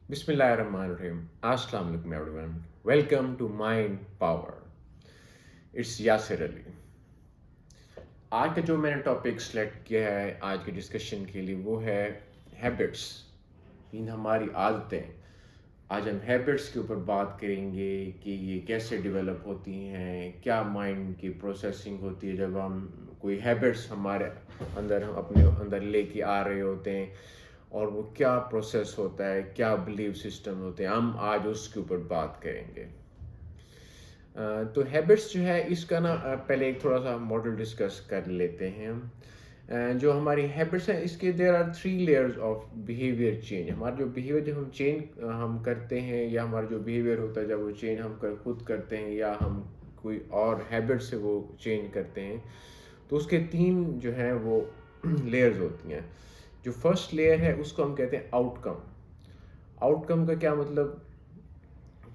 Bismillahirrahmanirrahim. Assalamu alaikum everyone. Welcome to Mind Power. It's Yasir Ali. आज का जो मैंने टॉपिक सेलेक्ट किया है आज के डिस्कशन के लिए वो है हैबिट्स, इन हमारी आदतें। आज हम हैबिट्स के ऊपर बात करेंगे कि ये कैसे डेवलप होती हैं, क्या माइंड की प्रोसेसिंग होती है जब हम कोई हैबिट्स हमारे अंदर हम अपने अंदर लेके आ रहे होते हैं, और वो क्या प्रोसेस होता है, क्या बिलीव सिस्टम होते हैं, हम आज उसके ऊपर बात करेंगे। तो हैबिट्स जो है इसका ना पहले एक थोड़ा सा मॉडल डिस्कस कर लेते हैं हम। जो हमारी हैबिट्स हैं इसके there are 3 layers of behaviour change. हमारा जो बिहेवियर जब हम चेंज हम करते हैं, या हमारा जो बिहेवियर होता है जब वो चेंज हम खुद करते हैं, या हम कोई और हैबिट से वो चेंज करते हैं, तो उसके 3 जो हैं वो लेयर्स होती हैं। जो फर्स्ट लेयर है उसको हम कहते हैं आउटकम। आउटकम का क्या मतलब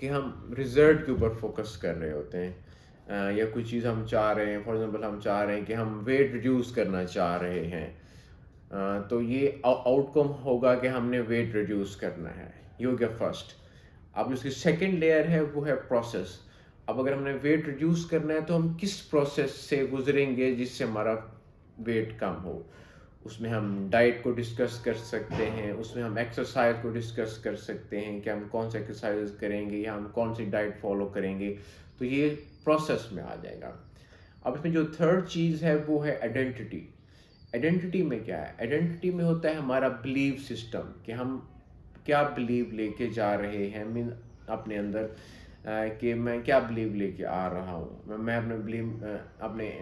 कि हम रिजल्ट के ऊपर फोकस कर रहे होते हैं, या कोई चीज़ हम चाह रहे हैं। फॉर एग्जांपल हम चाह रहे हैं कि हम वेट रिड्यूस करना चाह रहे हैं, तो ये आउटकम होगा कि हमने वेट रिड्यूस करना है। ये हो गया फर्स्ट। अब उसकी सेकंड लेयर है वो है प्रोसेस। अब अगर हमने वेट रिड्यूस करना है तो हम किस प्रोसेस से गुजरेंगे जिससे हमारा वेट कम हो। उसमें हम डाइट को डिस्कस कर सकते हैं, उसमें हम एक्सरसाइज को डिस्कस कर सकते हैं कि हम कौन सा एक्सरसाइज करेंगे या हम कौन सी डाइट फॉलो करेंगे। तो ये प्रोसेस में आ जाएगा। अब इसमें जो थर्ड चीज़ है वो है आइडेंटिटी। आइडेंटिटी में क्या है? आइडेंटिटी में होता है हमारा बिलीव सिस्टम, कि हम क्या बिलीव लेके जा रहे हैं, मीन अपने अंदर कि मैं क्या बिलीव लेके आ रहा हूँ। मैं अपने बिलीव अपने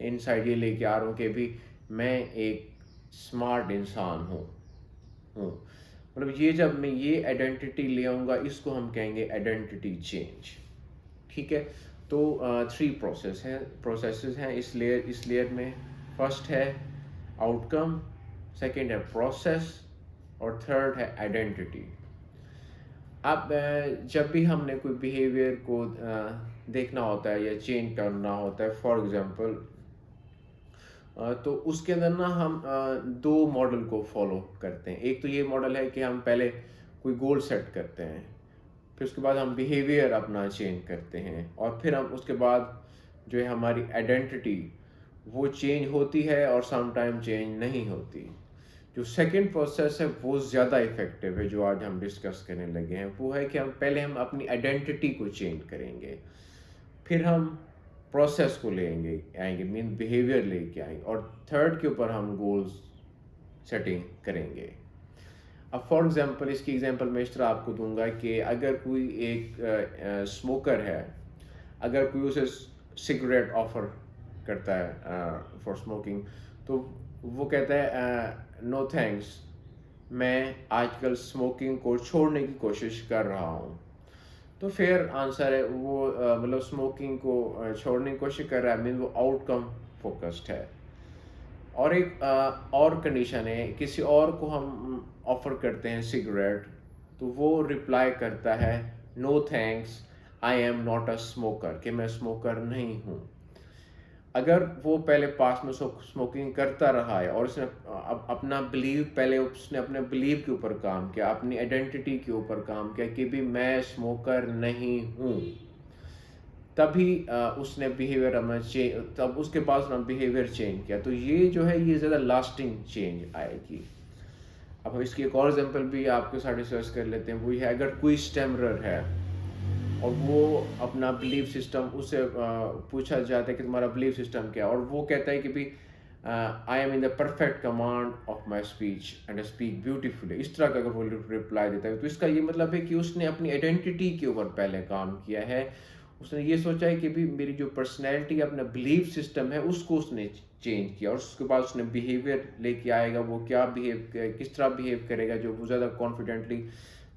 इनसाइड ये लेके आ रहा हूँ कि भी मैं एक स्मार्ट इंसान हूँ। मतलब ये जब मैं ये आइडेंटिटी ले आऊँगा इसको हम कहेंगे आइडेंटिटी चेंज। ठीक है। तो 3 प्रोसेसेस हैं इस लेयर में। फर्स्ट है आउटकम, सेकंड है प्रोसेस, और थर्ड है आइडेंटिटी। अब जब भी हमने कोई बिहेवियर को देखना होता है या चेंज करना होता है, फॉर एग्जांपल, तो उसके अंदर ना हम 2 मॉडल को फॉलो करते हैं। एक तो ये मॉडल है कि हम पहले कोई गोल सेट करते हैं, फिर उसके बाद हम बिहेवियर अपना चेंज करते हैं, और फिर हम उसके बाद जो है हमारी आइडेंटिटी वो चेंज होती है और सम टाइम चेंज नहीं होती। जो सेकंड प्रोसेस है वो ज़्यादा इफ़ेक्टिव है, जो आज हम डिस्कस करने लगे हैं। वो है कि हम अपनी आइडेंटिटी को चेंज करेंगे, फिर हम प्रोसेस को लेंगे आएंगे, मीन बिहेवियर लेके आएंगे, और थर्ड के ऊपर हम गोल्स सेटिंग करेंगे। अब फॉर एग्जांपल इसकी एग्जांपल मैं इस तरह आपको दूंगा कि अगर कोई एक स्मोकर है, अगर कोई उसे सिगरेट ऑफर करता है फॉर स्मोकिंग, तो वो कहता है नो थैंक्स, मैं आजकल स्मोकिंग को छोड़ने की कोशिश कर रहा हूँ। तो फिर आंसर है वो मतलब स्मोकिंग को छोड़ने की कोशिश कर रहा है, मीन वो आउटकम फोकस्ड है। और एक और कंडीशन है, किसी और को हम ऑफर करते हैं सिगरेट, तो वो रिप्लाई करता है no thanks, I am not a smoker, कि मैं स्मोकर नहीं हूँ। अगर वो पहले पास में स्मोकिंग करता रहा है और उसने अपना बिलीव, पहले उसने अपने बिलीव के ऊपर काम किया, अपनी आइडेंटिटी के ऊपर काम किया कि भी मैं स्मोकर नहीं हूँ, तभी उसने बिहेवियर अपना तब उसके पास अपना बिहेवियर चेंज किया। तो ये जो है ये ज़्यादा लास्टिंग चेंज आएगी। अब हम इसकी एक और एग्जांपल भी आपके साथ डिस्कस कर लेते हैं। वो ये है, अगर कोई स्टैमरर है और वो अपना बिलीफ सिस्टम, उससे पूछा जाता है कि तुम्हारा बिलीफ सिस्टम क्या है, और वो कहता है कि भी I am in the perfect command of my speech and speak beautifully, इस तरह का अगर वो रिप्लाई देता है, तो इसका ये मतलब है कि उसने अपनी आइडेंटिटी के ऊपर पहले काम किया है। उसने ये सोचा है कि भी मेरी जो पर्सनैलिटी, अपना बिलीफ सिस्टम है, उसको उसने चेंज किया, और उसके बाद उसने बिहेवियर लेके आएगा, वो क्या किस तरह बिहेव करेगा जो वो ज़्यादा कॉन्फिडेंटली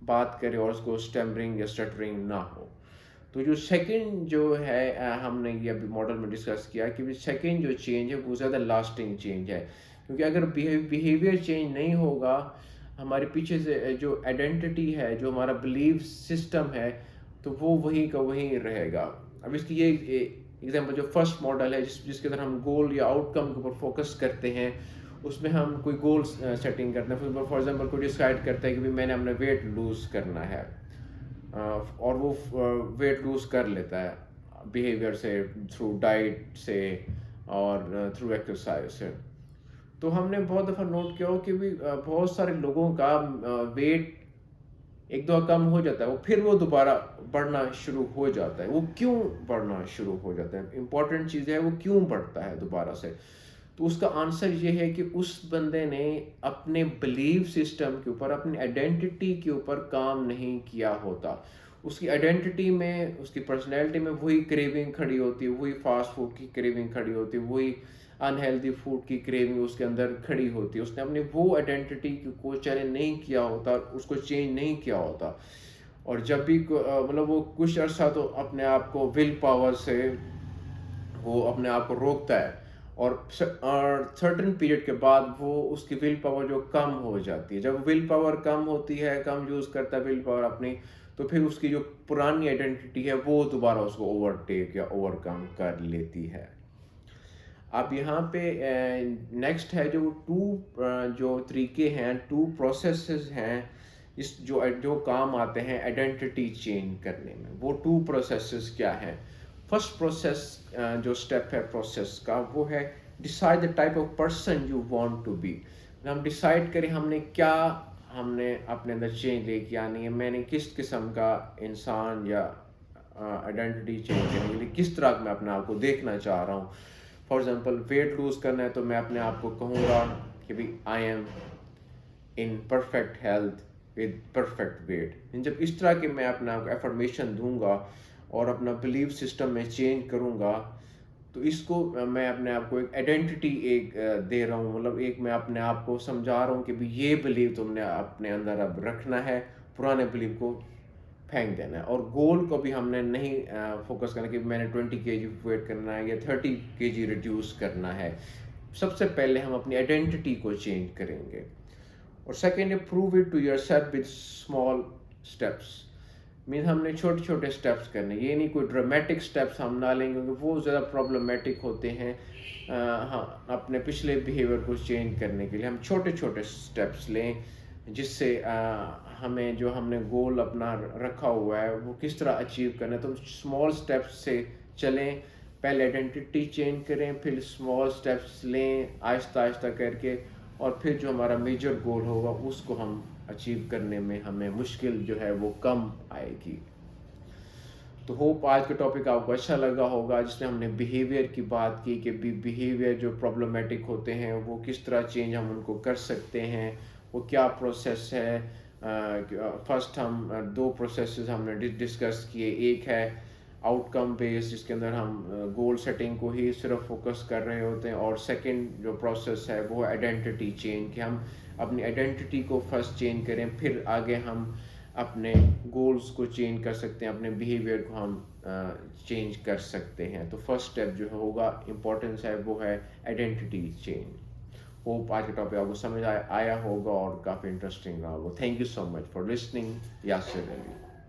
बात करे और उसको स्टैमरिंग या स्टटरिंग ना हो। तो जो सेकंड जो है हमने ये अभी मॉडल में डिस्कस किया कि सेकंड जो चेंज है वो ज़्यादा लास्टिंग चेंज है, क्योंकि अगर बिहेवियर चेंज नहीं होगा, हमारे पीछे से जो आइडेंटिटी है, जो हमारा बिलीव सिस्टम है, तो वो वहीं का वहीं रहेगा। अब इसकी ये एग्जांपल जो फर्स्ट मॉडल है जिसके अंदर हम गोल या आउटकम के ऊपर फोकस करते हैं, اس میں ہم کوئی گول سیٹنگ کرتے ہیں. فار ایگزامپل کوئی ڈیسائڈ کرتا ہے کہ میں نے اپنا ویٹ لوز کرنا ہے, اور وہ ویٹ لوز کر لیتا ہے بیہیویئر سے, تھرو ڈائٹ سے اور تھرو ایکسرسائز سے. تو ہم نے بہت دفعہ نوٹ کیا ہو کہ بھی بہت سارے لوگوں کا ویٹ ایک دو کم ہو جاتا ہے, پھر وہ دوبارہ بڑھنا شروع ہو جاتا ہے. وہ کیوں بڑھنا شروع ہو جاتا ہے, امپورٹنٹ چیز ہے وہ کیوں بڑھتا ہے دوبارہ سے. تو اس کا آنسر یہ ہے کہ اس بندے نے اپنے بلیف سسٹم کے اوپر, اپنی آئیڈینٹی کے اوپر کام نہیں کیا ہوتا. اس کی آئیڈینٹی میں, اس کی پرسنالٹی میں وہی کریونگ کھڑی ہوتی ہے, وہی فاسٹ فوڈ کی کریونگ کھڑی ہوتی ہے, وہی انہیلدی فوڈ کی کریونگ اس کے اندر کھڑی ہوتی ہے. اس نے اپنی وہ آئیڈینٹی کو چیلنج نہیں کیا ہوتا, اس کو چینج نہیں کیا ہوتا. اور جب بھی مطلب وہ کچھ عرصہ تو اپنے آپ کو ول پاور سے وہ اپنے آپ کو روکتا ہے, اور سرٹن پیریڈ کے بعد وہ اس کی ول پاور جو کم ہو جاتی ہے. جب ول پاور کم ہوتی ہے, کم یوز کرتا ہے ول پاور اپنی, تو پھر اس کی جو پرانی آئیڈینٹی ہے وہ دوبارہ اس کو اوورٹیک یا اوور کم کر لیتی ہے. اب یہاں پہ نیکسٹ ہے جو طریقے ہیں, 2 پروسیسز ہیں جو کام آتے ہیں آئیڈینٹی چینج کرنے میں. وہ 2 پروسیسز کیا ہیں؟ فرسٹ پروسیس جو اسٹیپ ہے پروسیس کا, وہ ہے decide the type of person you want to be. ہم ڈیسائڈ کریں ہم نے اپنے اندر چینج لے کے آنی ہے, میں نے کس قسم کا انسان یا آئیڈینٹی چینج کرنے کے لیے کس طرح میں اپنے آپ کو دیکھنا چاہ رہا ہوں. فار ایگزامپل ویٹ لوز کرنا ہے تو میں اپنے آپ کو کہوں گا کہ بھائی I am in perfect health with perfect weight. جب اس طرح کے میں اپنے آپ کو افرمیشن دوں گا اور اپنا بلیف سسٹم میں چینج کروں گا, تو اس کو میں اپنے آپ کو ایک آئیڈینٹی ایک دے رہا ہوں. مطلب ایک میں اپنے آپ کو سمجھا رہا ہوں کہ بھی یہ بلیو تم نے اپنے اندر اب رکھنا ہے, پرانے بلیو کو پھینک دینا ہے. اور گول کو بھی ہم نے نہیں فوکس کرنا کہ میں نے 20 kg ویٹ کرنا ہے یا 30 kg ریڈیوس کرنا ہے. سب سے پہلے ہم اپنی آئیڈینٹی کو چینج کریں گے. اور سیکنڈ ہے prove it to yourself with small steps. مین ہم نے چھوٹے چھوٹے اسٹیپس کرنے, یہ نہیں کوئی ڈرامیٹک اسٹیپس ہم نہ لیں گے کیونکہ وہ زیادہ پرابلمٹک ہوتے ہیں. ہاں, اپنے پچھلے بیہیویئر کو چینج کرنے کے لیے ہم چھوٹے چھوٹے اسٹیپس لیں, جس سے ہمیں جو ہم نے گول اپنا رکھا ہوا ہے وہ کس طرح اچیو کرنا ہے. تو اسمال اسٹیپس سے چلیں, پہلے آئیڈینٹی چینج کریں, پھر اسمال اسٹیپس لیں آہستہ آہستہ کر کے, اور پھر جو ہمارا میجر گول ہوگا اس کو ہم اچیو کرنے میں ہمیں مشکل جو ہے وہ کم آئے گی. تو ہوپ آج کا ٹاپک آپ کو اچھا لگا ہوگا, جس میں ہم نے بیہیویئر کی بات کی کہ بیہیویئر جو پرابلمٹک ہوتے ہیں وہ کس طرح چینج ہم ان کو کر سکتے ہیں, وہ کیا پروسیس ہے. فرسٹ ہم 2 پروسیسز ہم نے ڈسکس کیے. ایک ہے آؤٹ کم بیس, جس کے اندر ہم گول سیٹنگ کو ہی صرف فوکس کر رہے ہوتے ہیں, اور سیکنڈ جو پروسیس ہے وہ آئیڈینٹی چینج, کہ ہم اپنی آئیڈینٹی کو فرسٹ چینج کریں, پھر آگے ہم اپنے گولز کو چینج کر سکتے ہیں, اپنے بیہیویئر کو ہم چینج کر سکتے ہیں. تو فرسٹ اسٹیپ جو ہوگا امپورٹنس ہے وہ ہے آئیڈینٹی چینج. ہوپ آج کا ٹاپک آپ کو سمجھ آیا ہوگا اور کافی انٹرسٹنگ رہا ہوگا. Thank you so much for listening. Yasir Ali.